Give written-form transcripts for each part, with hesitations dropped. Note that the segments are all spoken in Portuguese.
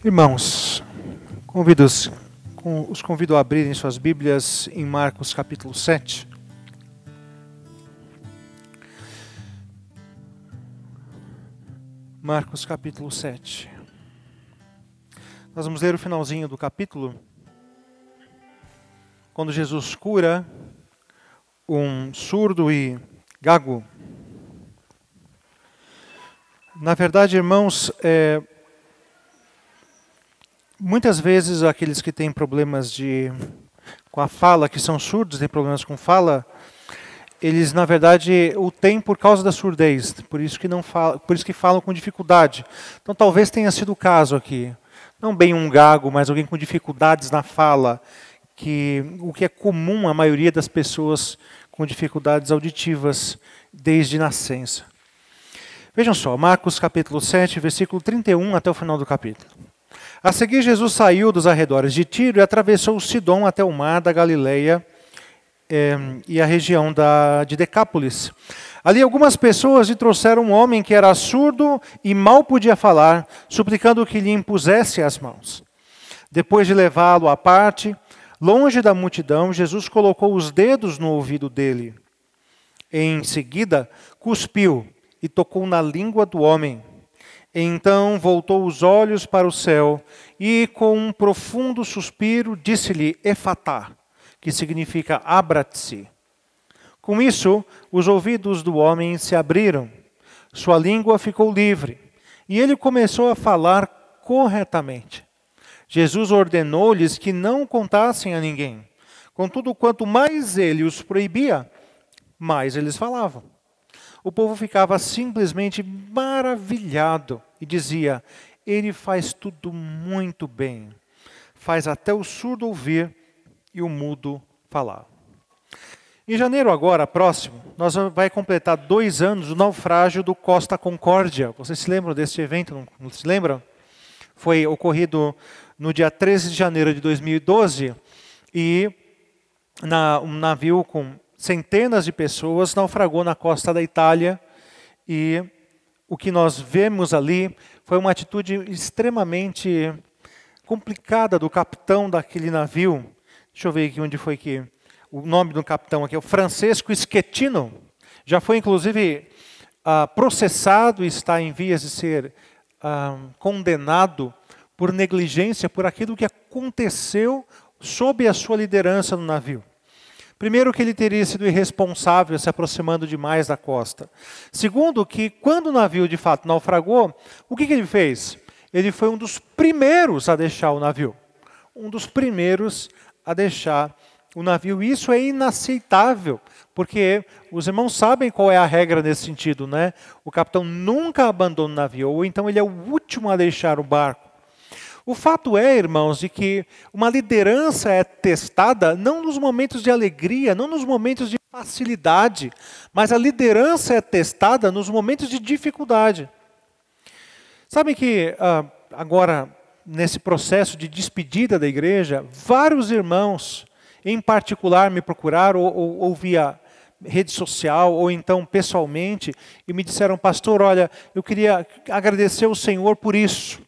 Irmãos, os convido a abrirem suas Bíblias em Marcos capítulo 7. Marcos capítulo 7. Nós vamos ler o finalzinho do capítulo, quando Jesus cura um surdo e gago. Na verdade, irmãos, muitas vezes aqueles que têm problemas com a fala, que são surdos, têm problemas com fala, eles na verdade o têm por causa da surdez, por isso que falam com dificuldade. Então talvez tenha sido o caso aqui. Não bem um gago, mas alguém com dificuldades na fala, o que é comum à maioria das pessoas com dificuldades auditivas desde nascença. Vejam só, Marcos capítulo 7, versículo 31 até o final do capítulo. A seguir, Jesus saiu dos arredores de Tiro e atravessou o Sidom até o mar da Galileia e a região de Decápolis. Ali algumas pessoas lhe trouxeram um homem que era surdo e mal podia falar, suplicando que lhe impusesse as mãos. Depois de levá-lo à parte, longe da multidão, Jesus colocou os dedos no ouvido dele. Em seguida, cuspiu e tocou na língua do homem. Então voltou os olhos para o céu e, com um profundo suspiro, disse-lhe Efatá, que significa abra-te. Com isso, os ouvidos do homem se abriram, sua língua ficou livre e ele começou a falar corretamente. Jesus ordenou-lhes que não contassem a ninguém. Contudo, quanto mais ele os proibia, mais eles falavam. O povo ficava simplesmente maravilhado e dizia, ele faz tudo muito bem. Faz até o surdo ouvir e o mudo falar. Em janeiro agora, próximo, nós vai completar 2 anos do naufrágio do Costa Concórdia. Vocês se lembram desse evento? Não se lembram? Foi ocorrido no dia 13 de janeiro de 2012 e um navio com centenas de pessoas naufragou na costa da Itália e o que nós vemos ali foi uma atitude extremamente complicada do capitão daquele navio. Deixa eu ver aqui onde foi que o nome do capitão aqui é o Francesco Schettino. Já foi inclusive processado e está em vias de ser condenado por negligência por aquilo que aconteceu sob a sua liderança no navio. Primeiro, que ele teria sido irresponsável se aproximando demais da costa. Segundo, que quando o navio de fato naufragou, o que ele fez? Ele foi um dos primeiros a deixar o navio. Um dos primeiros a deixar o navio. E isso é inaceitável, porque os irmãos sabem qual é a regra nesse sentido, né? O capitão nunca abandona o navio, ou então ele é o último a deixar o barco. O fato é, irmãos, de que uma liderança é testada não nos momentos de alegria, não nos momentos de facilidade, mas a liderança é testada nos momentos de dificuldade. Sabem que agora, nesse processo de despedida da igreja, vários irmãos, em particular, me procuraram ou via rede social, ou então pessoalmente, e me disseram, pastor, olha, eu queria agradecer ao Senhor por isso.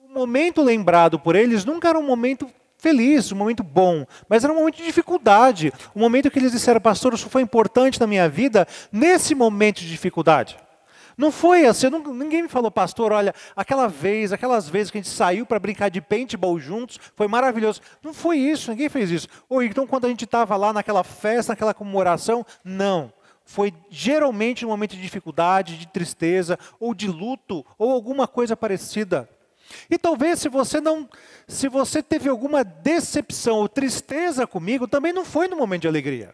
O momento lembrado por eles nunca era um momento feliz, um momento bom, mas era um momento de dificuldade, um momento que eles disseram, pastor, isso foi importante na minha vida, nesse momento de dificuldade. Não foi assim, ninguém me falou, pastor, olha, aquelas vezes que a gente saiu para brincar de paintball juntos, foi maravilhoso. Não foi isso, ninguém fez isso. Ou então quando a gente estava lá naquela festa, naquela comemoração, não. Foi geralmente um momento de dificuldade, de tristeza, ou de luto, ou alguma coisa parecida. E talvez se você teve alguma decepção ou tristeza comigo, também não foi no momento de alegria.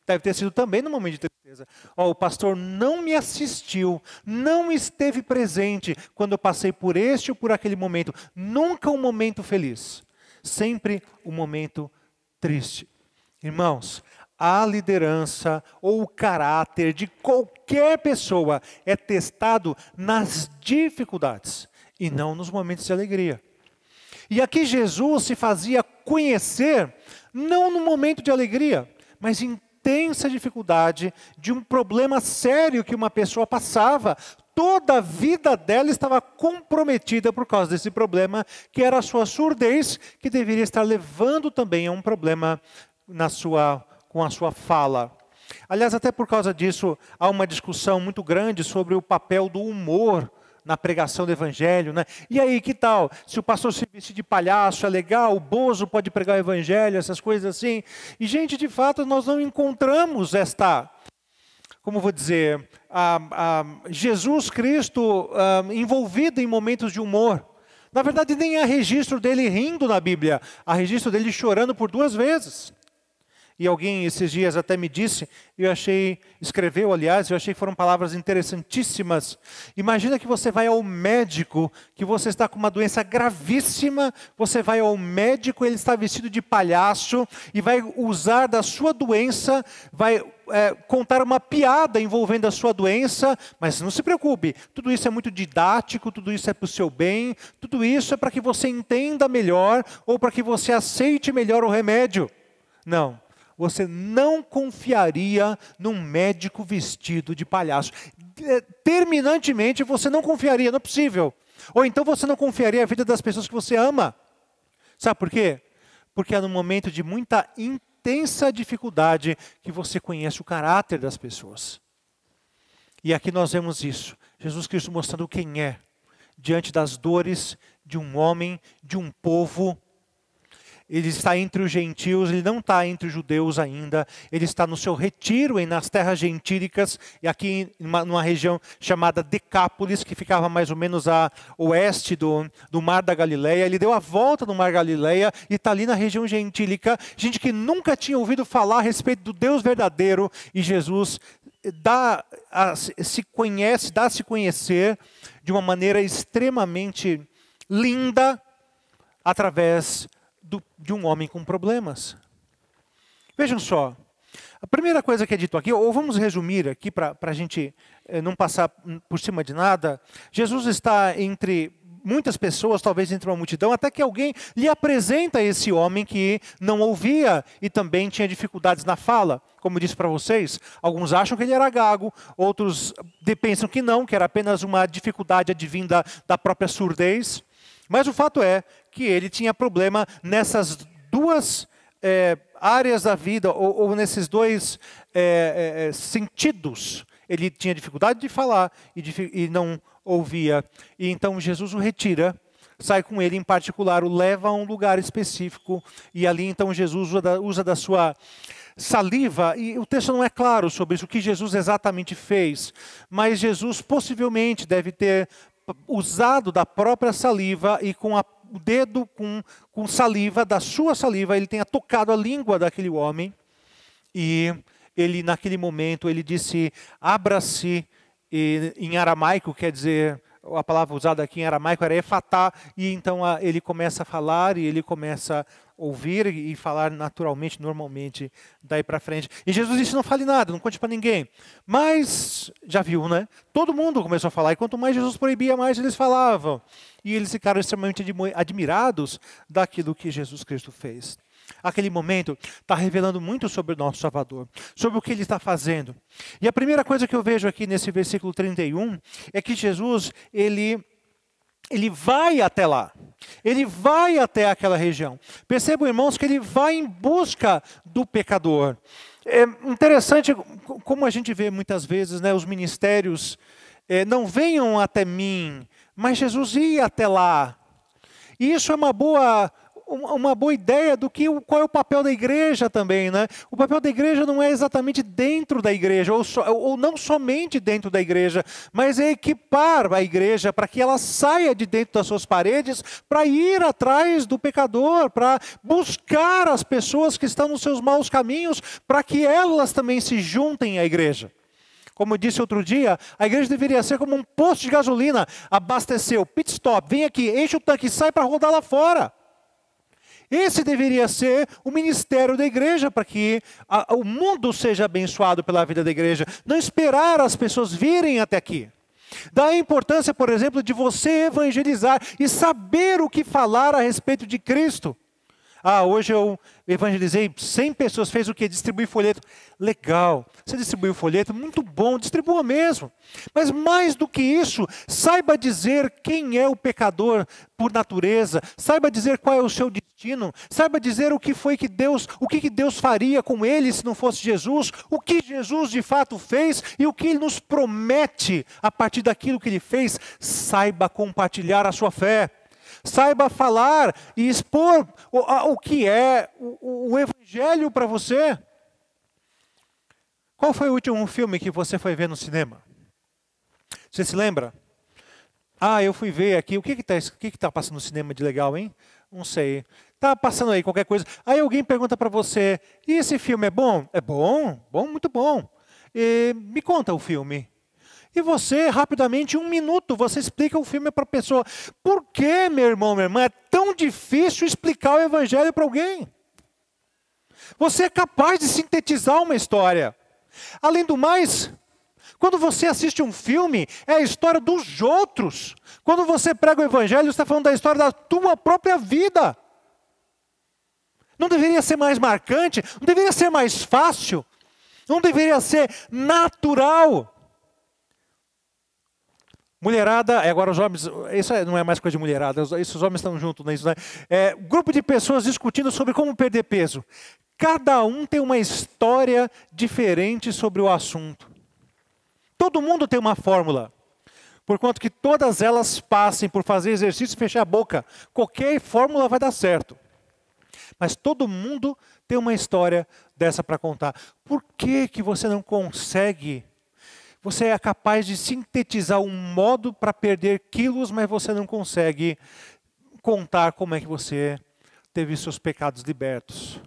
Deve ter sido também no momento de tristeza. O pastor não me assistiu, não esteve presente quando eu passei por este ou por aquele momento. Nunca um momento feliz, sempre um momento triste. Irmãos, a liderança ou o caráter de qualquer pessoa é testado nas dificuldades e não nos momentos de alegria. E aqui Jesus se fazia conhecer, não no momento de alegria, mas em intensa dificuldade de um problema sério que uma pessoa passava, Toda a vida dela estava comprometida por causa desse problema, que era a sua surdez, que deveria estar levando também a um problema com a sua fala. Aliás, até por causa disso, há uma discussão muito grande sobre o papel do humor na pregação do evangelho, né? E aí, que tal? Se o pastor se vestir de palhaço é legal, o Bozo pode pregar o evangelho, essas coisas assim. E, gente, de fato, nós não encontramos como vou dizer, Jesus Cristo envolvido em momentos de humor. Na verdade, nem há registro dele rindo na Bíblia, há registro dele chorando por 2 vezes. E alguém esses dias até me disse, escreveu aliás, eu achei que foram palavras interessantíssimas. Imagina que você vai ao médico, que você está com uma doença gravíssima, você vai ao médico, ele está vestido de palhaço e vai usar da sua doença, vai contar uma piada envolvendo a sua doença, mas não se preocupe, tudo isso é muito didático, tudo isso é para o seu bem, tudo isso é para que você entenda melhor ou para que você aceite melhor o remédio. Não. Você não confiaria num médico vestido de palhaço. Terminantemente, você não confiaria, não é possível. Ou então você não confiaria a vida das pessoas que você ama. Sabe por quê? Porque é num momento de muita intensa dificuldade que você conhece o caráter das pessoas. E aqui nós vemos isso. Jesus Cristo mostrando quem é, diante das dores de um homem, de um povo. Ele está entre os gentios, ele não está entre os judeus ainda, ele está no seu retiro nas terras gentílicas, e aqui numa região chamada Decápolis, que ficava mais ou menos a oeste do Mar da Galileia. Ele deu a volta no Mar da Galileia e está ali na região gentílica, gente que nunca tinha ouvido falar a respeito do Deus verdadeiro, e Jesus dá a se conhecer de uma maneira extremamente linda, através de um homem com problemas. Vejam só, a primeira coisa que é dito aqui, ou vamos resumir aqui para a gente não passar por cima de nada. Jesus está entre muitas pessoas, talvez entre uma multidão, até que alguém lhe apresenta esse homem que não ouvia e também tinha dificuldades na fala. Como eu disse para vocês, alguns acham que ele era gago, outros pensam que não, que era apenas uma dificuldade advinda da própria surdez. Mas o fato é que ele tinha problema nessas 2 áreas da vida, ou nesses 2 sentidos. Ele tinha dificuldade de falar e não ouvia. E então Jesus o retira, sai com ele em particular, o leva a um lugar específico. E ali então Jesus usa da sua saliva, e o texto não é claro sobre isso, o que Jesus exatamente fez. Mas Jesus possivelmente deve ter usado da própria saliva e com o dedo com saliva, da sua saliva, ele tenha tocado a língua daquele homem. E ele, naquele momento, ele disse, abra-se, em aramaico, quer dizer, a palavra usada aqui em aramaico era efatá, e então ele começa a falar, e ele começa a ouvir e falar naturalmente, normalmente, daí para frente. E Jesus disse, não fale nada, não conte para ninguém. Mas, já viu, né? Todo mundo começou a falar, e quanto mais Jesus proibia, mais eles falavam. E eles ficaram extremamente admirados daquilo que Jesus Cristo fez. Aquele momento está revelando muito sobre o nosso Salvador, sobre o que ele está fazendo. E a primeira coisa que eu vejo aqui nesse versículo 31 é que Jesus, ele vai até lá. Ele vai até aquela região. Percebam, irmãos, que ele vai em busca do pecador. É interessante como a gente vê muitas vezes, né, os ministérios, não venham até mim, mas Jesus ia até lá. E isso é uma boa ideia qual é o papel da igreja também, né? O papel da igreja não é exatamente dentro da igreja, ou não somente dentro da igreja, mas é equipar a igreja para que ela saia de dentro das suas paredes, para ir atrás do pecador, para buscar as pessoas que estão nos seus maus caminhos, para que elas também se juntem à igreja. Como eu disse outro dia, a igreja deveria ser como um posto de gasolina, abasteceu, pit stop, vem aqui, enche o tanque e sai para rodar lá fora. Esse deveria ser o ministério da igreja, para que o mundo seja abençoado pela vida da igreja. Não esperar as pessoas virem até aqui. Dá a importância, por exemplo, de você evangelizar e saber o que falar a respeito de Cristo. Ah, hoje eu evangelizei 100 pessoas, fez o quê? Distribuir folheto. Legal, você distribuiu folheto, muito bom, distribua mesmo. Mas mais do que isso, saiba dizer quem é o pecador por natureza, saiba dizer qual é o seu destino, saiba dizer o que foi que Deus, o que Deus faria com ele se não fosse Jesus, o que Jesus de fato fez e o que ele nos promete a partir daquilo que ele fez. Saiba compartilhar a sua fé. Saiba falar e expor o que é o Evangelho para você. Qual foi o último filme que você foi ver no cinema? Você se lembra? Ah, eu fui ver aqui. O que está passando no cinema de legal, hein? Não sei. Está passando aí qualquer coisa. Aí alguém pergunta para você, e esse filme é bom? É bom? Bom, muito bom. E me conta o filme. E você, rapidamente, 1 minuto, você explica o filme para a pessoa. Por que, meu irmão, minha irmã, é tão difícil explicar o Evangelho para alguém? Você é capaz de sintetizar uma história. Além do mais, quando você assiste um filme, é a história dos outros. Quando você prega o Evangelho, você está falando da história da tua própria vida. Não deveria ser mais marcante? Não deveria ser mais fácil? Não deveria ser natural? Mulherada, agora os homens, isso não é mais coisa de mulherada, esses homens estão juntos nisso, né? Grupo de pessoas discutindo sobre como perder peso. Cada um tem uma história diferente sobre o assunto. Todo mundo tem uma fórmula. Porquanto que todas elas passem por fazer exercício e fechar a boca. Qualquer fórmula vai dar certo. Mas todo mundo tem uma história dessa para contar. Por que você não consegue? Você é capaz de sintetizar um modo para perder quilos, mas você não consegue contar como é que você teve seus pecados libertos.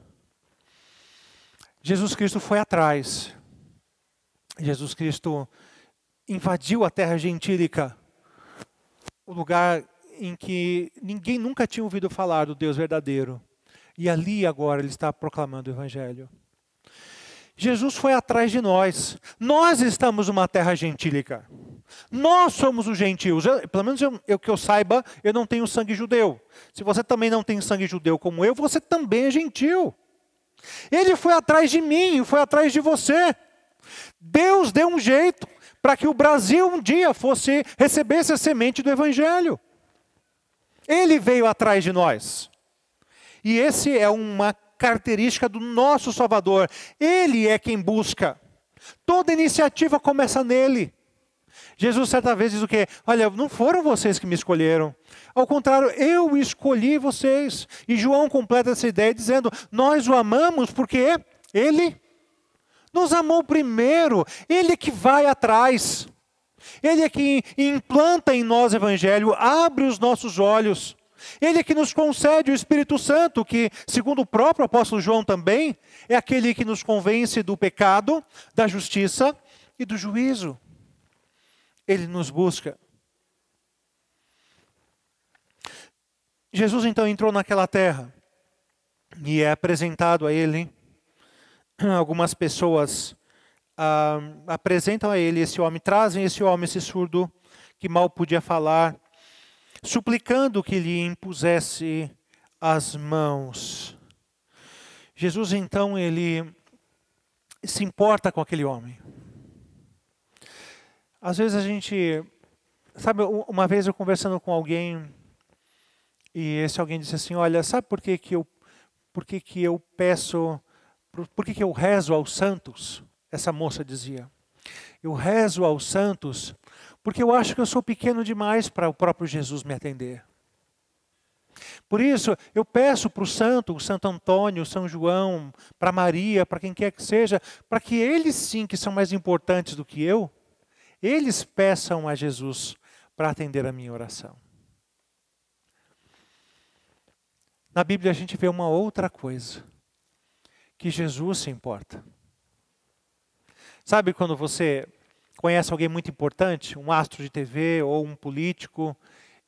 Jesus Cristo foi atrás. Jesus Cristo invadiu a terra gentílica, o lugar em que ninguém nunca tinha ouvido falar do Deus verdadeiro. E ali agora ele está proclamando o Evangelho. Jesus foi atrás de nós. Nós estamos numa terra gentílica. Nós somos os gentios. Pelo menos que eu saiba, eu não tenho sangue judeu. Se você também não tem sangue judeu como eu, você também é gentil. Ele foi atrás de mim, foi atrás de você. Deus deu um jeito para que o Brasil um dia recebesse a semente do Evangelho. Ele veio atrás de nós. E esse é uma característica do nosso Salvador. Ele é quem busca. Toda iniciativa começa nele. Jesus certa vez diz o quê? Olha, não foram vocês que me escolheram. Ao contrário, eu escolhi vocês. E João completa essa ideia dizendo, nós o amamos porque ele nos amou primeiro. Ele é que vai atrás. Ele é que implanta em nós o Evangelho, abre os nossos olhos. Ele é que nos concede o Espírito Santo, que, segundo o próprio apóstolo João também, é aquele que nos convence do pecado, da justiça e do juízo. Ele nos busca. Jesus então entrou naquela terra e é apresentado a ele. Algumas pessoas apresentam a ele esse homem, trazem esse homem, esse surdo, que mal podia falar, suplicando que lhe impusesse as mãos. Jesus então, ele se importa com aquele homem. Às vezes a gente, sabe, uma vez eu conversando com alguém, e esse alguém disse assim, olha, sabe por que eu peço, por que eu rezo aos santos? Essa moça dizia, eu rezo aos santos porque eu acho que eu sou pequeno demais para o próprio Jesus me atender. Por isso, eu peço para o Santo Antônio, São João, para Maria, para quem quer que seja, para que eles sim, que são mais importantes do que eu, eles peçam a Jesus para atender a minha oração. Na Bíblia a gente vê uma outra coisa, que Jesus se importa. Sabe quando você conhece alguém muito importante, um astro de TV ou um político,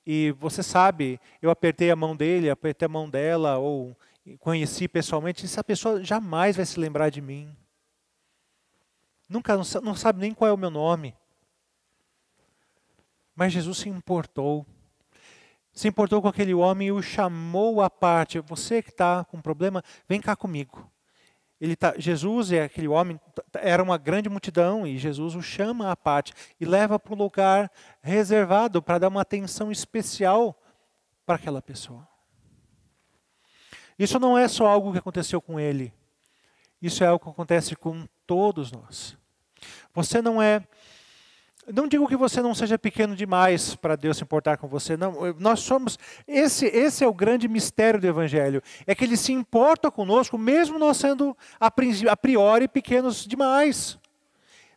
e você sabe, eu apertei a mão dele, apertei a mão dela, ou conheci pessoalmente, essa pessoa jamais vai se lembrar de mim. Não sabe nem qual é o meu nome. Mas Jesus se importou. se importou com aquele homem e o chamou à parte. Você que está com problema, vem cá comigo. Jesus e aquele homem, era uma grande multidão, e Jesus o chama à parte e leva para um lugar reservado para dar uma atenção especial para aquela pessoa. Isso não é só algo que aconteceu com ele. Isso é algo que acontece com todos nós. Você não digo que você não seja pequeno demais para Deus se importar com você. Não, nós somos. Esse é o grande mistério do Evangelho. É que Ele se importa conosco, mesmo nós sendo a priori pequenos demais.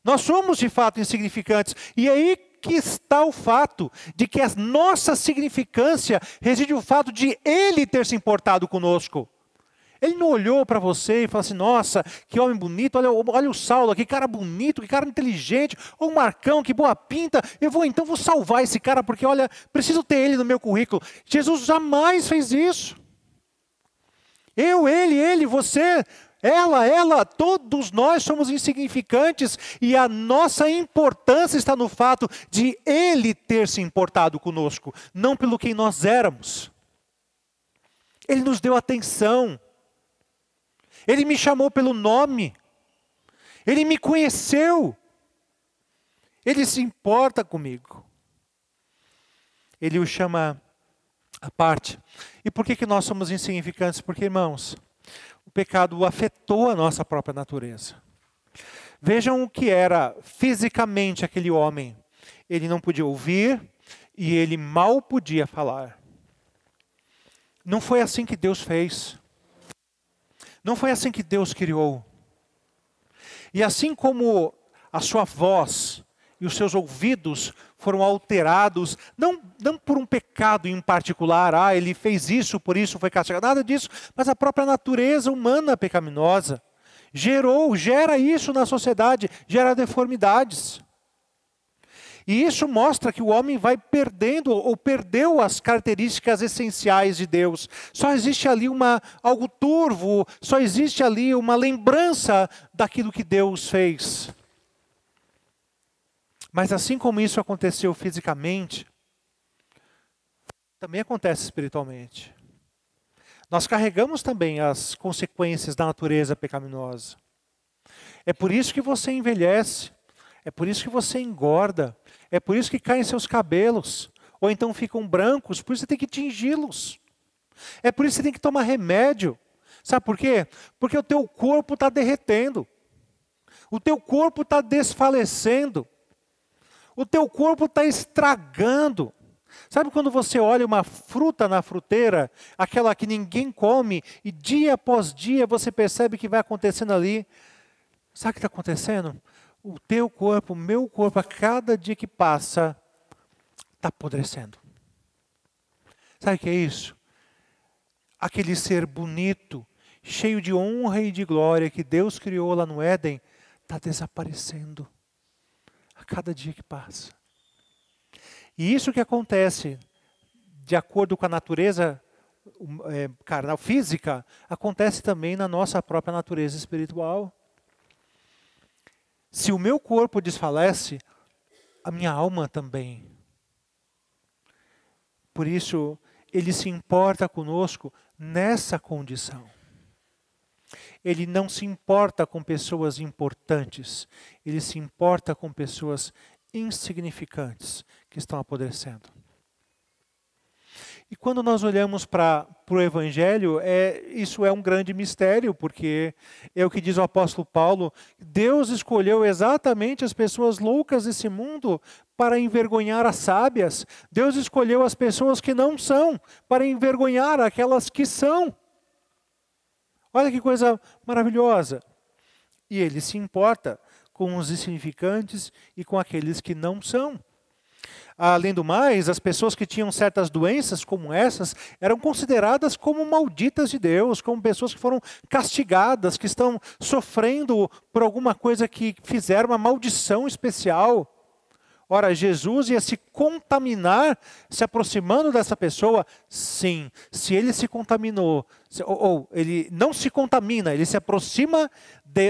Nós somos de fato insignificantes. E aí que está o fato de que a nossa significância reside no fato de Ele ter se importado conosco. Ele não olhou para você e falou assim, nossa, que homem bonito, olha o Saulo, que cara bonito, que cara inteligente, ou o Marcão, que boa pinta, eu vou salvar esse cara, porque olha, preciso ter ele no meu currículo. Jesus jamais fez isso. Eu, ele, você, ela, todos nós somos insignificantes, e a nossa importância está no fato de Ele ter se importado conosco, não pelo quem nós éramos. Ele nos deu atenção. Ele me chamou pelo nome. Ele me conheceu. Ele se importa comigo. Ele o chama à parte. E por que nós somos insignificantes? Porque, irmãos, o pecado afetou a nossa própria natureza. Vejam o que era fisicamente aquele homem. Ele não podia ouvir e ele mal podia falar. Não foi assim que Deus fez. Não foi assim que Deus criou. E assim como a sua voz e os seus ouvidos foram alterados, não por um pecado em particular, ele fez isso, por isso foi castigado, nada disso, mas a própria natureza humana pecaminosa gera isso na sociedade, gera deformidades. E isso mostra que o homem vai perdendo, ou perdeu as características essenciais de Deus. Só existe ali algo turvo, só existe ali uma lembrança daquilo que Deus fez. Mas assim como isso aconteceu fisicamente, também acontece espiritualmente. Nós carregamos também as consequências da natureza pecaminosa. É por isso que você envelhece, é por isso que você engorda, é por isso que caem seus cabelos, ou então ficam brancos, por isso você tem que tingi-los. É por isso que você tem que tomar remédio. Sabe por quê? Porque o teu corpo está derretendo. O teu corpo está desfalecendo. O teu corpo está estragando. Sabe quando você olha uma fruta na fruteira, aquela que ninguém come, e dia após dia você percebe que vai acontecendo ali? Sabe o que está acontecendo? O teu corpo, o meu corpo, a cada dia que passa, está apodrecendo. Sabe o que é isso? Aquele ser bonito, cheio de honra e de glória que Deus criou lá no Éden, está desaparecendo a cada dia que passa. E isso que acontece, de acordo com a natureza carnal, física, acontece também na nossa própria natureza espiritual. Se o meu corpo desfalece, a minha alma também. Por isso, Ele se importa conosco nessa condição. Ele não se importa com pessoas importantes. Ele se importa com pessoas insignificantes que estão apodrecendo. E quando nós olhamos para o Evangelho, isso é um grande mistério, porque é o que diz o apóstolo Paulo, Deus escolheu exatamente as pessoas loucas desse mundo para envergonhar as sábias. Deus escolheu as pessoas que não são para envergonhar aquelas que são. Olha que coisa maravilhosa. E Ele se importa com os insignificantes e com aqueles que não são. Além do mais, as pessoas que tinham certas doenças como essas eram consideradas como malditas de Deus, como pessoas que foram castigadas, que estão sofrendo por alguma coisa que fizeram, uma maldição especial. Ora, Jesus ia se contaminar se aproximando dessa pessoa? Sim. Se ele se contaminou, ou ele não se contamina, ele se aproxima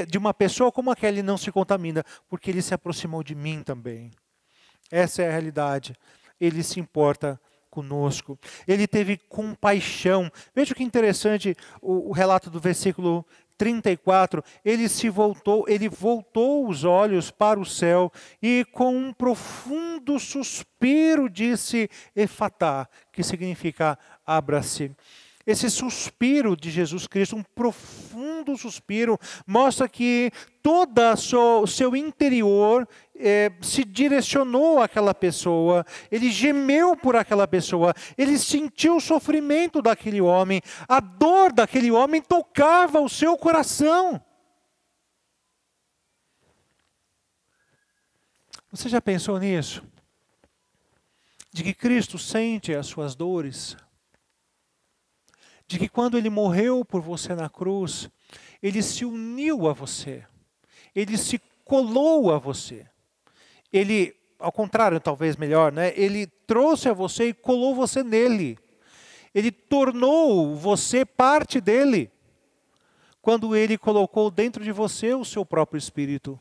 de uma pessoa como aquela, ele não se contamina, porque ele se aproximou de mim também. Essa é a realidade. Ele se importa conosco. Ele teve compaixão. Veja que interessante o relato do versículo 34. Ele voltou os olhos para o céu e com um profundo suspiro disse Efatá, que significa abra-se. Esse suspiro de Jesus Cristo, um profundo suspiro, mostra que todo o seu interior se direcionou àquela pessoa, ele gemeu por aquela pessoa, ele sentiu o sofrimento daquele homem, a dor daquele homem tocava o seu coração. Você já pensou nisso? De que Cristo sente as suas dores? De que quando Ele morreu por você na cruz, Ele se uniu a você. Ele se colou a você. Ele, ao contrário, talvez melhor, né? Ele trouxe a você e colou você nele. Ele tornou você parte dele. Quando Ele colocou dentro de você o seu próprio Espírito.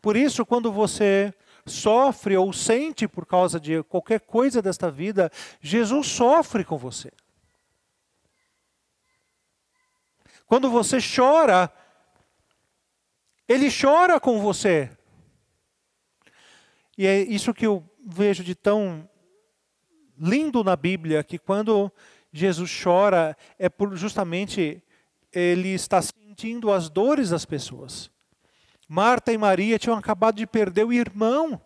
Por isso, quando você sofre ou sente por causa de qualquer coisa desta vida, Jesus sofre com você. Quando você chora, Ele chora com você. E é isso que eu vejo de tão lindo na Bíblia, que quando Jesus chora, é por justamente Ele está sentindo as dores das pessoas. Marta e Maria tinham acabado de perder o irmão.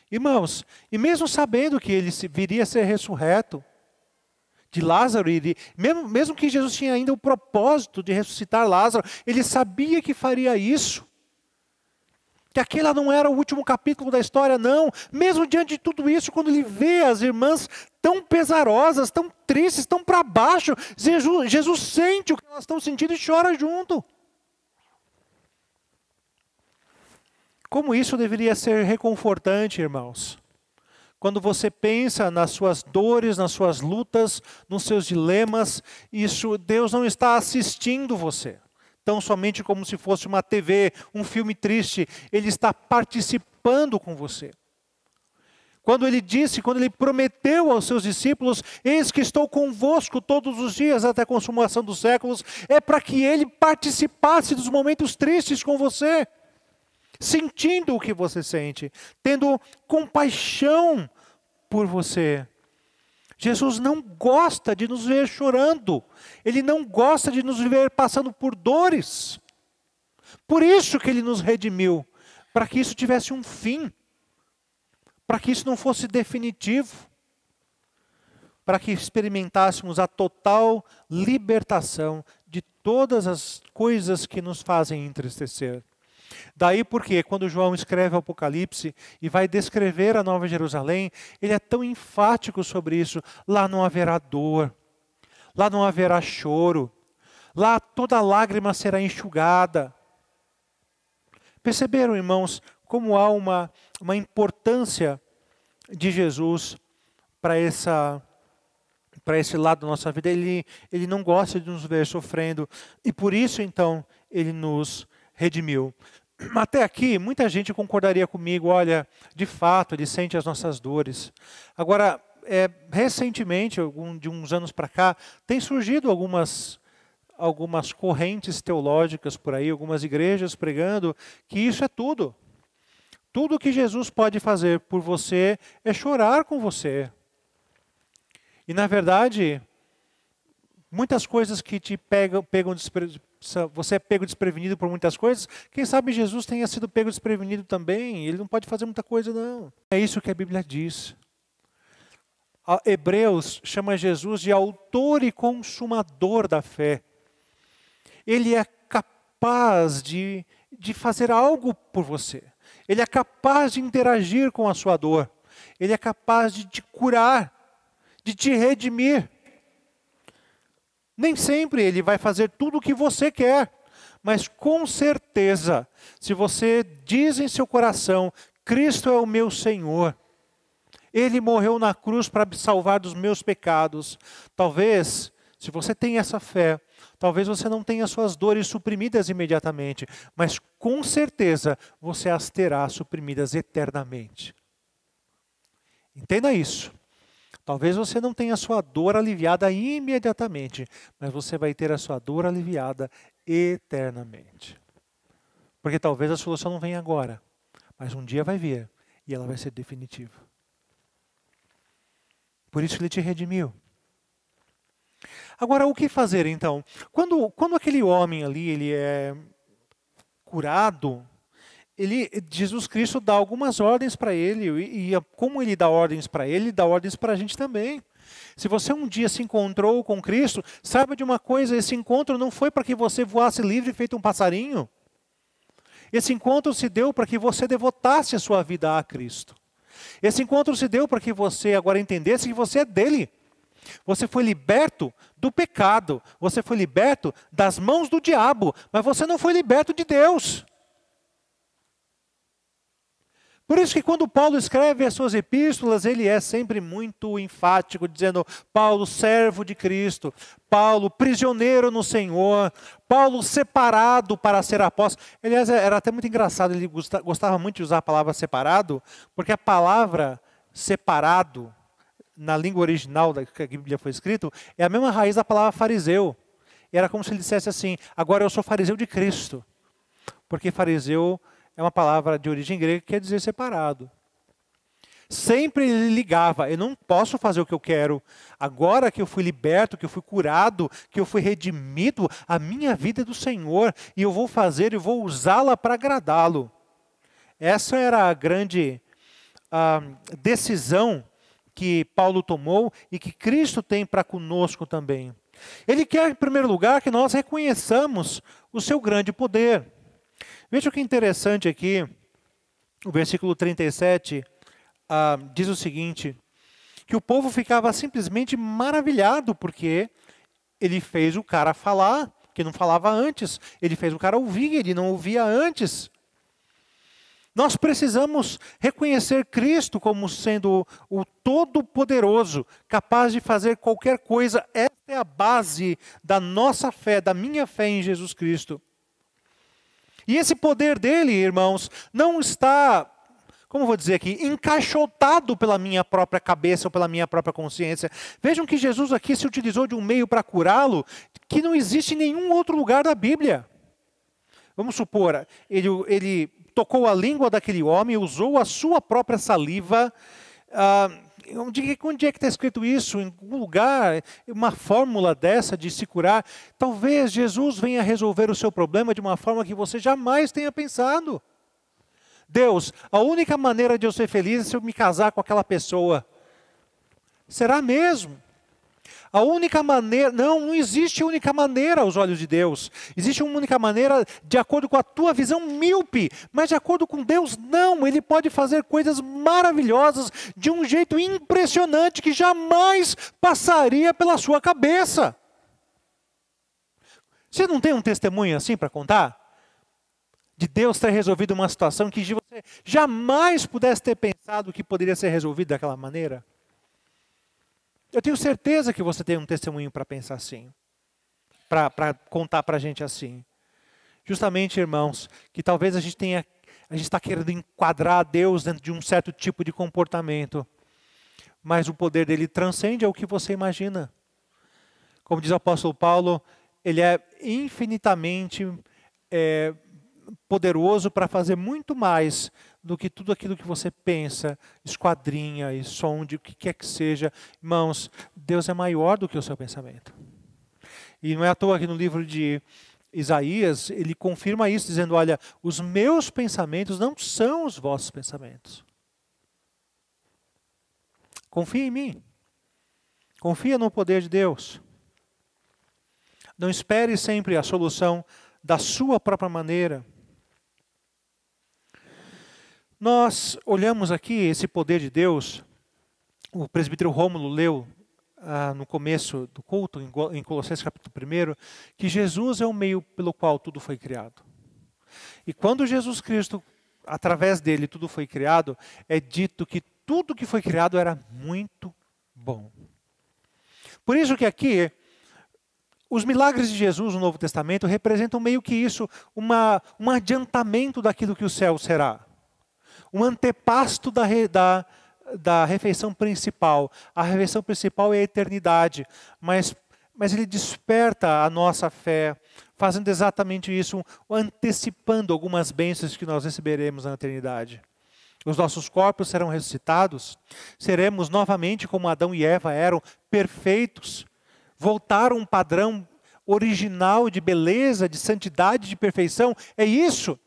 Irmãos, e mesmo sabendo que ele viria a ser ressurreto, de Lázaro, mesmo que Jesus tinha ainda o propósito de ressuscitar Lázaro, ele sabia que faria isso. Que aquele não era o último capítulo da história, não. Mesmo diante de tudo isso, quando ele vê as irmãs tão pesarosas, tão tristes, tão para baixo, Jesus sente o que elas estão sentindo e chora junto. Como isso deveria ser reconfortante, irmãos. Quando você pensa nas suas dores, nas suas lutas, nos seus dilemas, Deus não está assistindo você, tão somente como se fosse uma TV, um filme triste. Ele está participando com você. Quando ele prometeu aos seus discípulos, eis que estou convosco todos os dias até a consumação dos séculos, é para que ele participasse dos momentos tristes com você. Sentindo o que você sente, tendo compaixão por você. Jesus não gosta de nos ver chorando. Ele não gosta de nos ver passando por dores. Por isso que Ele nos redimiu, para que isso tivesse um fim, para que isso não fosse definitivo, para que experimentássemos a total libertação de todas as coisas que nos fazem entristecer. Daí porque quando João escreve o Apocalipse e vai descrever a Nova Jerusalém, ele é tão enfático sobre isso. Lá não haverá dor, lá não haverá choro, lá toda lágrima será enxugada. Perceberam, irmãos, como há uma importância de Jesus para esse lado da nossa vida? Ele não gosta de nos ver sofrendo e por isso então Ele nos redimiu. Até aqui, muita gente concordaria comigo, olha, de fato, Ele sente as nossas dores. Agora, recentemente, de uns anos para cá, tem surgido algumas correntes teológicas por aí, algumas igrejas pregando que isso é tudo. Tudo que Jesus pode fazer por você é chorar com você. E, na verdade, muitas coisas que te você é pego desprevenido por muitas coisas, quem sabe Jesus tenha sido pego desprevenido também, Ele não pode fazer muita coisa não. É isso que a Bíblia diz. Hebreus chama Jesus de autor e consumador da fé. Ele é capaz de fazer algo por você. Ele é capaz de interagir com a sua dor. Ele é capaz de te curar, de te redimir. Nem sempre Ele vai fazer tudo o que você quer, mas com certeza, se você diz em seu coração, Cristo é o meu Senhor, Ele morreu na cruz para me salvar dos meus pecados, talvez, se você tem essa fé, talvez você não tenha suas dores suprimidas imediatamente, mas com certeza você as terá suprimidas eternamente. Entenda isso. Talvez você não tenha a sua dor aliviada imediatamente, mas você vai ter a sua dor aliviada eternamente. Porque talvez a solução não venha agora, mas um dia vai vir e ela vai ser definitiva. Por isso que ele te redimiu. Agora, o que fazer então? Quando aquele homem ali ele é curado, Jesus Cristo dá algumas ordens para ele, e como ele dá ordens para ele dá ordens para a gente também. Se você um dia se encontrou com Cristo, saiba de uma coisa, esse encontro não foi para que você voasse livre feito um passarinho. Esse encontro se deu para que você devotasse a sua vida a Cristo. Esse encontro se deu para que você agora entendesse que você é dele. Você foi liberto do pecado, você foi liberto das mãos do diabo, mas você não foi liberto de Deus. Por isso que quando Paulo escreve as suas epístolas, ele é sempre muito enfático, dizendo: Paulo, servo de Cristo, Paulo, prisioneiro no Senhor, Paulo, separado para ser apóstolo. Aliás, era até muito engraçado, ele gostava muito de usar a palavra separado, porque a palavra separado, na língua original da que a Bíblia foi escrito, é a mesma raiz da palavra fariseu. E era como se ele dissesse assim: agora eu sou fariseu de Cristo, porque fariseu é uma palavra de origem grega que quer dizer separado. Sempre ele ligava: eu não posso fazer o que eu quero. Agora que eu fui liberto, que eu fui curado, que eu fui redimido, a minha vida é do Senhor. E eu vou fazer e vou usá-la para agradá-lo. Essa era a grande decisão que Paulo tomou e que Cristo tem para conosco também. Ele quer, em primeiro lugar, que nós reconheçamos o seu grande poder. Veja o que é interessante aqui, o versículo 37 diz o seguinte, que o povo ficava simplesmente maravilhado, porque ele fez o cara falar, que não falava antes, ele fez o cara ouvir, ele não ouvia antes. Nós precisamos reconhecer Cristo como sendo o Todo-Poderoso, capaz de fazer qualquer coisa. Essa é a base da nossa fé, da minha fé em Jesus Cristo. E esse poder dele, irmãos, não está, como vou dizer aqui, encaixotado pela minha própria cabeça ou pela minha própria consciência. Vejam que Jesus aqui se utilizou de um meio para curá-lo que não existe em nenhum outro lugar da Bíblia. Vamos supor, ele tocou a língua daquele homem, usou a sua própria saliva. Onde é que está escrito isso? Em algum lugar, uma fórmula dessa de se curar? Talvez Jesus venha resolver o seu problema de uma forma que você jamais tenha pensado. Deus, a única maneira de eu ser feliz é se eu me casar com aquela pessoa. Será mesmo? A única maneira, não existe única maneira aos olhos de Deus. Existe uma única maneira de acordo com a tua visão míope, mas de acordo com Deus, não. Ele pode fazer coisas maravilhosas de um jeito impressionante que jamais passaria pela sua cabeça. Você não tem um testemunho assim para contar? De Deus ter resolvido uma situação que você jamais pudesse ter pensado que poderia ser resolvida daquela maneira? Eu tenho certeza que você tem um testemunho para pensar assim, para contar para a gente assim. Justamente, irmãos, que talvez a gente está querendo enquadrar Deus dentro de um certo tipo de comportamento, mas o poder dele transcende ao que você imagina. Como diz o apóstolo Paulo, ele é infinitamente poderoso para fazer muito mais do que tudo aquilo que você pensa, esquadrinha e sonde, o que quer que seja. Irmãos, Deus é maior do que o seu pensamento. E não é à toa que no livro de Isaías, ele confirma isso, dizendo: olha, os meus pensamentos não são os vossos pensamentos. Confia em mim. Confia no poder de Deus. Não espere sempre a solução da sua própria maneira. Nós olhamos aqui esse poder de Deus, o presbítero Rômulo leu no começo do culto, em Colossenses capítulo 1, que Jesus é o meio pelo qual tudo foi criado. E quando Jesus Cristo, através dele, tudo foi criado, é dito que tudo que foi criado era muito bom. Por isso que aqui, os milagres de Jesus no Novo Testamento representam meio que isso, um adiantamento daquilo que o céu será. Um antepasto da refeição principal. A refeição principal é a eternidade, mas ele desperta a nossa fé, fazendo exatamente isso, antecipando algumas bênçãos que nós receberemos na eternidade. Os nossos corpos serão ressuscitados, seremos novamente como Adão e Eva eram, perfeitos, voltar a um padrão original de beleza, de santidade, de perfeição, é isso.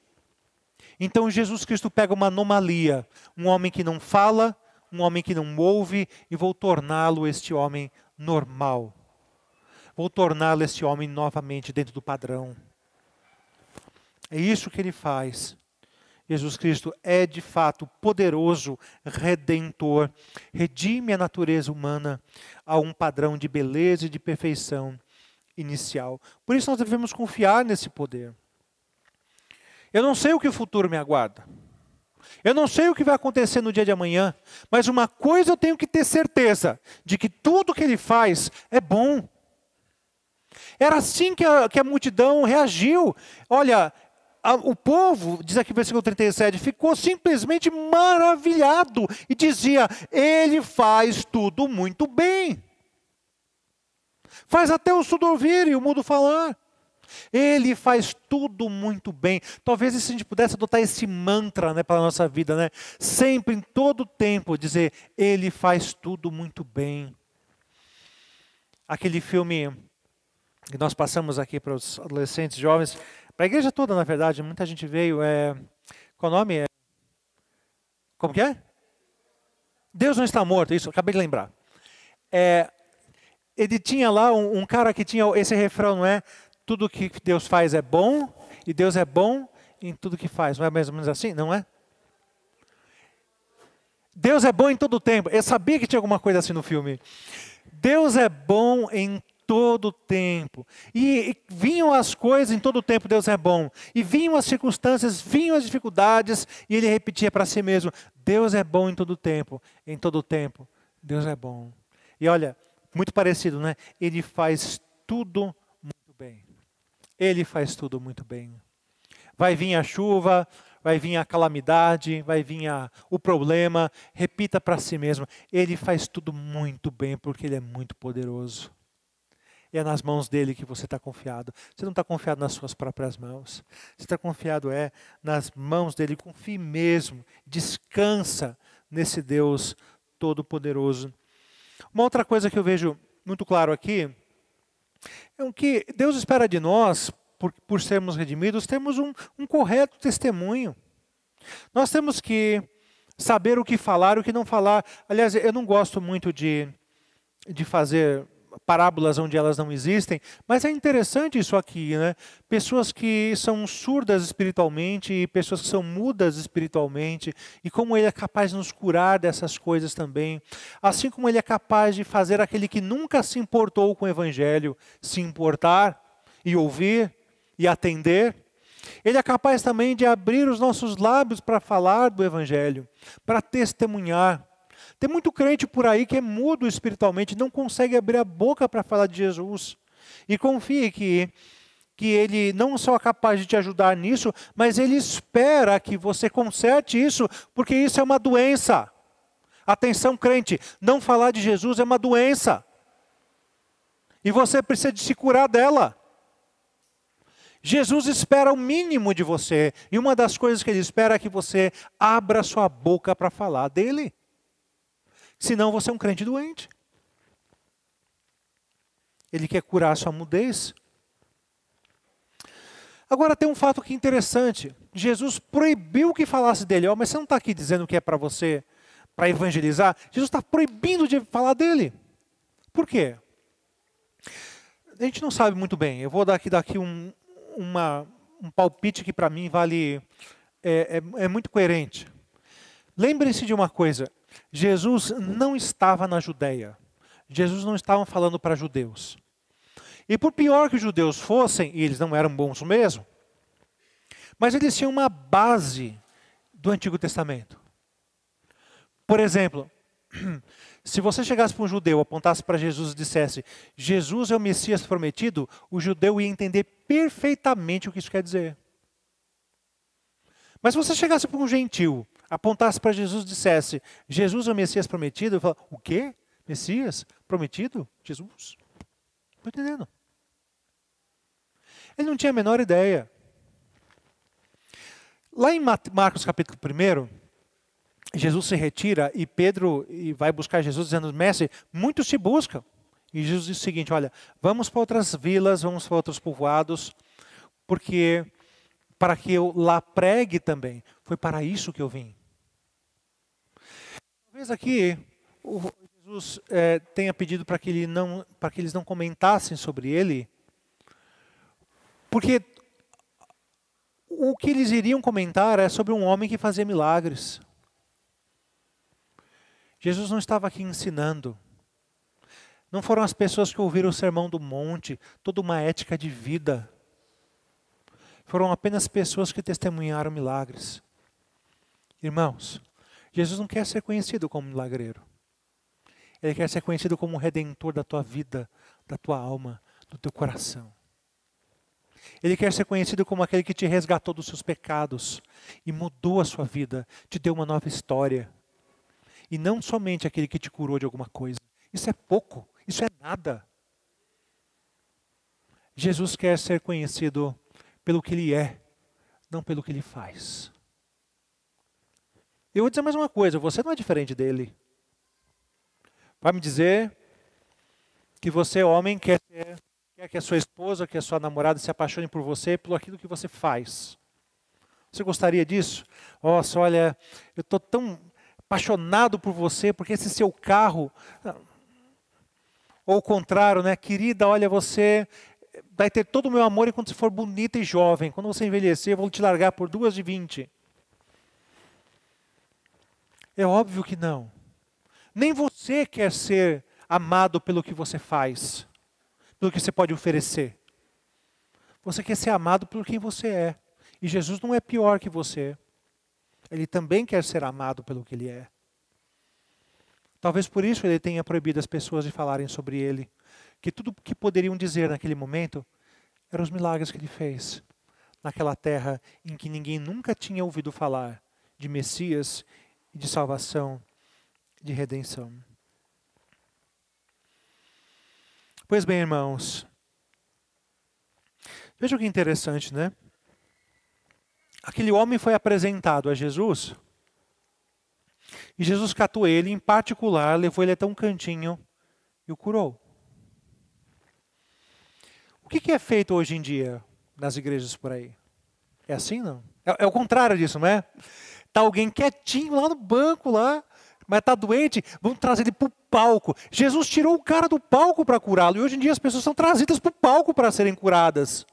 Então Jesus Cristo pega uma anomalia, um homem que não fala, um homem que não ouve, e vou torná-lo este homem normal. Vou torná-lo este homem novamente dentro do padrão. É isso que ele faz. Jesus Cristo é de fato poderoso, redentor, redime a natureza humana a um padrão de beleza e de perfeição inicial. Por isso nós devemos confiar nesse poder. Eu não sei o que o futuro me aguarda. Eu não sei o que vai acontecer no dia de amanhã, mas uma coisa eu tenho que ter certeza, de que tudo que ele faz é bom. Era assim que a multidão reagiu. Olha, o povo, diz aqui no versículo 37, ficou simplesmente maravilhado e dizia, ele faz tudo muito bem. Faz até o surdo ouvir e o mudo falar. Ele faz tudo muito bem. Talvez se a gente pudesse adotar esse mantra, né, para a nossa vida, né? Sempre, em todo tempo, dizer, ele faz tudo muito bem. Aquele filme que nós passamos aqui para os adolescentes, jovens, para a igreja toda, na verdade, muita gente veio. Qual o nome? Como que é? Deus não está morto, isso, acabei de lembrar. Ele tinha lá um cara que tinha esse refrão, não é? Tudo que Deus faz é bom, e Deus é bom em tudo que faz. Não é mais ou menos assim? Não é? Deus é bom em todo o tempo. Eu sabia que tinha alguma coisa assim no filme. Deus é bom em todo o tempo. E vinham as coisas em todo o tempo, Deus é bom. E vinham as circunstâncias, vinham as dificuldades, e ele repetia para si mesmo, Deus é bom em todo o tempo. Em todo o tempo, Deus é bom. E olha, muito parecido, né? Ele faz tudo muito bem. Ele faz tudo muito bem. Vai vir a chuva, vai vir a calamidade, vai vir o problema. Repita para si mesmo, ele faz tudo muito bem, porque ele é muito poderoso. É nas mãos dele que você está confiado. Você não está confiado nas suas próprias mãos. Você está confiado nas mãos dele. Confie mesmo. Descansa nesse Deus todo-poderoso. Uma outra coisa que eu vejo muito claro aqui é o que Deus espera de nós, por sermos redimidos, temos um correto testemunho. Nós temos que saber o que falar e o que não falar. Aliás, eu não gosto muito de fazer parábolas onde elas não existem, mas é interessante isso aqui, né? Pessoas que são surdas espiritualmente e pessoas que são mudas espiritualmente, e como ele é capaz de nos curar dessas coisas também, assim como ele é capaz de fazer aquele que nunca se importou com o evangelho se importar e ouvir e atender. Ele é capaz também de abrir os nossos lábios para falar do evangelho, para testemunhar. Tem muito crente por aí que é mudo espiritualmente, não consegue abrir a boca para falar de Jesus. E confie que ele não só é capaz de te ajudar nisso, mas ele espera que você conserte isso, porque isso é uma doença. Atenção, crente, não falar de Jesus é uma doença. E você precisa de se curar dela. Jesus espera o mínimo de você, e uma das coisas que ele espera é que você abra sua boca para falar dele. Senão você é um crente doente. Ele quer curar a sua mudez. Agora tem um fato aqui interessante. Jesus proibiu que falasse dele. Mas você não está aqui dizendo que é para você, para evangelizar? Jesus está proibindo de falar dele. Por quê? A gente não sabe muito bem. Eu vou dar aqui um palpite que para mim vale, é muito coerente. Lembrem-se de uma coisa. Jesus não estava na Judéia. Jesus não estava falando para judeus. E por pior que os judeus fossem, e eles não eram bons mesmo, mas eles tinham uma base do Antigo Testamento. Por exemplo, se você chegasse para um judeu, apontasse para Jesus e dissesse, Jesus é o Messias prometido, o judeu ia entender perfeitamente o que isso quer dizer. Mas se você chegasse para um gentil, apontasse para Jesus e dissesse, Jesus é o Messias prometido, eu falo, o quê? Messias prometido? Jesus? Não estou entendendo. Ele não tinha a menor ideia. Lá em Marcos capítulo 1, Jesus se retira e Pedro vai buscar Jesus dizendo, mestre, muitos te buscam. E Jesus diz o seguinte, olha, vamos para outras vilas, vamos para outros povoados, porque para que eu lá pregue também. Foi para isso que eu vim. Talvez aqui Jesus tenha pedido para que eles não comentassem sobre ele, porque o que eles iriam comentar é sobre um homem que fazia milagres. Jesus não estava aqui ensinando. Não foram as pessoas que ouviram o sermão do monte, toda uma ética de vida. Foram apenas pessoas que testemunharam milagres. Irmãos, Jesus não quer ser conhecido como milagreiro. Ele quer ser conhecido como o redentor da tua vida, da tua alma, do teu coração. Ele quer ser conhecido como aquele que te resgatou dos seus pecados e mudou a sua vida, te deu uma nova história. E não somente aquele que te curou de alguma coisa. Isso é pouco, isso é nada. Jesus quer ser conhecido pelo que Ele é, não pelo que Ele faz. Eu vou dizer mais uma coisa, você não é diferente dele. Vai me dizer que você, homem, quer que a sua esposa, que a sua namorada se apaixone por você, pelo aquilo que você faz. Você gostaria disso? Nossa, olha, eu estou tão apaixonado por você, porque esse seu carro... Ou o contrário, né? Querida, olha, você vai ter todo o meu amor enquanto você for bonita e jovem. Quando você envelhecer, eu vou te largar por 2 de 20. É óbvio que não. Nem você quer ser amado pelo que você faz, pelo que você pode oferecer. Você quer ser amado por quem você é. E Jesus não é pior que você. Ele também quer ser amado pelo que Ele é. Talvez por isso Ele tenha proibido as pessoas de falarem sobre Ele. Que tudo que poderiam dizer naquele momento eram os milagres que Ele fez. Naquela terra em que ninguém nunca tinha ouvido falar de Messias e de salvação, de redenção. Pois bem, irmãos. Veja que interessante, né? Aquele homem foi apresentado a Jesus. E Jesus catou ele, em particular, levou ele até um cantinho e o curou. O que é feito hoje em dia nas igrejas por aí? É assim, não? É o contrário disso, não é? Está alguém quietinho lá no banco, mas está doente, vamos trazer ele para o palco. Jesus tirou o cara do palco para curá-lo. E hoje em dia as pessoas são trazidas para o palco para serem curadas.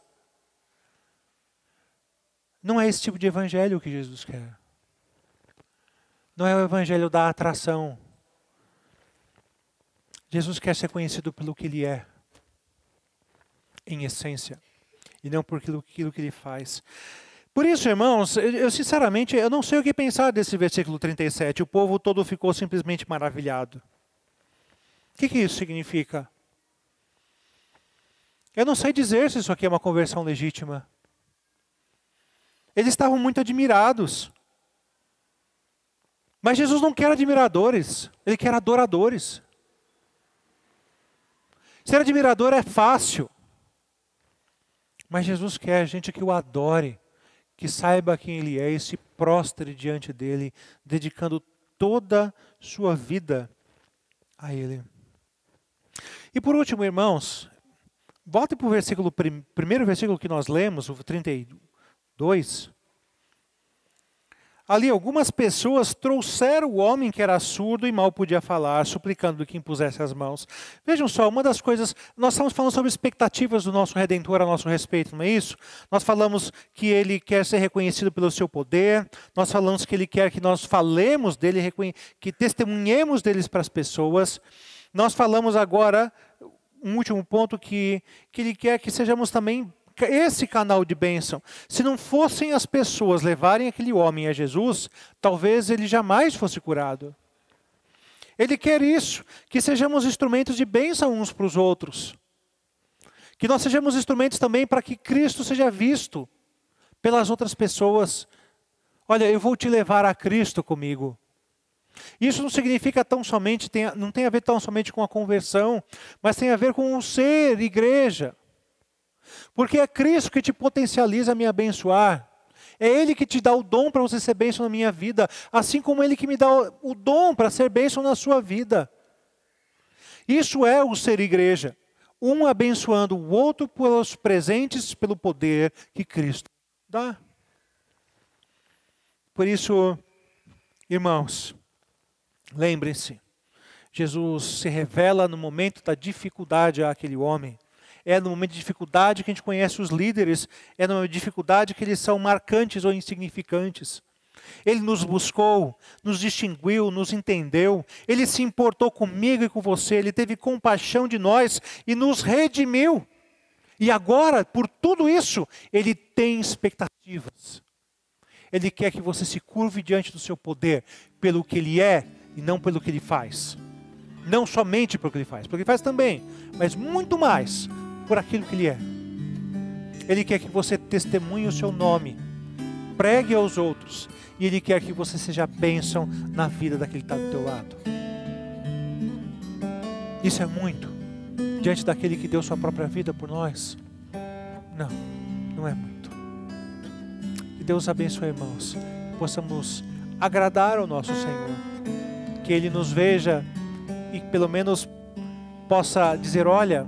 Não é esse tipo de evangelho que Jesus quer. Não é o evangelho da atração. Jesus quer ser conhecido pelo que Ele é, em essência, e não por aquilo que Ele faz. Por isso, irmãos, eu sinceramente, eu não sei o que pensar desse versículo 37. O povo todo ficou simplesmente maravilhado. O que isso significa? Eu não sei dizer se isso aqui é uma conversão legítima. Eles estavam muito admirados. Mas Jesus não quer admiradores, Ele quer adoradores. Ser admirador é fácil. Mas Jesus quer gente que o adore, que saiba quem Ele é e se prostre diante dEle, dedicando toda sua vida a Ele. E por último, irmãos, volte para o primeiro versículo que nós lemos, o 32. Ali algumas pessoas trouxeram o homem que era surdo e mal podia falar, suplicando que impusesse as mãos. Vejam só, uma das coisas, nós estamos falando sobre expectativas do nosso Redentor a nosso respeito, não é isso? Nós falamos que Ele quer ser reconhecido pelo seu poder, nós falamos que Ele quer que nós falemos dEle, que testemunhemos deles para as pessoas. Nós falamos agora, um último ponto, que Ele quer que sejamos também esse canal de bênção. Se não fossem as pessoas levarem aquele homem a Jesus, talvez ele jamais fosse curado. Ele quer isso, que sejamos instrumentos de bênção uns para os outros. Que nós sejamos instrumentos também para que Cristo seja visto pelas outras pessoas. Olha, eu vou te levar a Cristo comigo. Isso não significa tão somente, não tem a ver tão somente com a conversão, mas tem a ver com o ser igreja. Porque é Cristo que te potencializa a me abençoar. É Ele que te dá o dom para você ser bênção na minha vida, assim como Ele que me dá o dom para ser bênção na sua vida. Isso é o ser igreja. Um abençoando o outro pelos presentes, pelo poder que Cristo dá. Por isso, irmãos, lembrem-se, Jesus se revela no momento da dificuldade àquele homem. É no momento de dificuldade que a gente conhece os líderes, é no momento de dificuldade que eles são marcantes ou insignificantes. Ele nos buscou, nos distinguiu, nos entendeu. Ele se importou comigo e com você. Ele teve compaixão de nós e nos redimiu. E agora, por tudo isso, Ele tem expectativas. Ele quer que você se curve diante do seu poder pelo que Ele é e não pelo que Ele faz. Não somente pelo que Ele faz, pelo que Ele faz também, mas muito mais por aquilo que Ele é. Ele quer que você testemunhe o seu nome, pregue aos outros, e Ele quer que você seja bênção na vida daquele que está do teu lado. Isso é muito diante daquele que deu sua própria vida por nós? Não, não é muito. Que Deus abençoe, irmãos, que possamos agradar ao nosso Senhor, que Ele nos veja e pelo menos possa dizer, olha,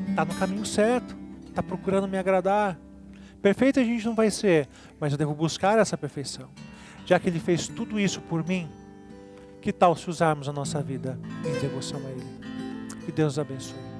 está no caminho certo, está procurando me agradar. Perfeito a gente não vai ser, mas eu devo buscar essa perfeição. Já que Ele fez tudo isso por mim, que tal se usarmos a nossa vida em devoção a Ele? Que Deus abençoe.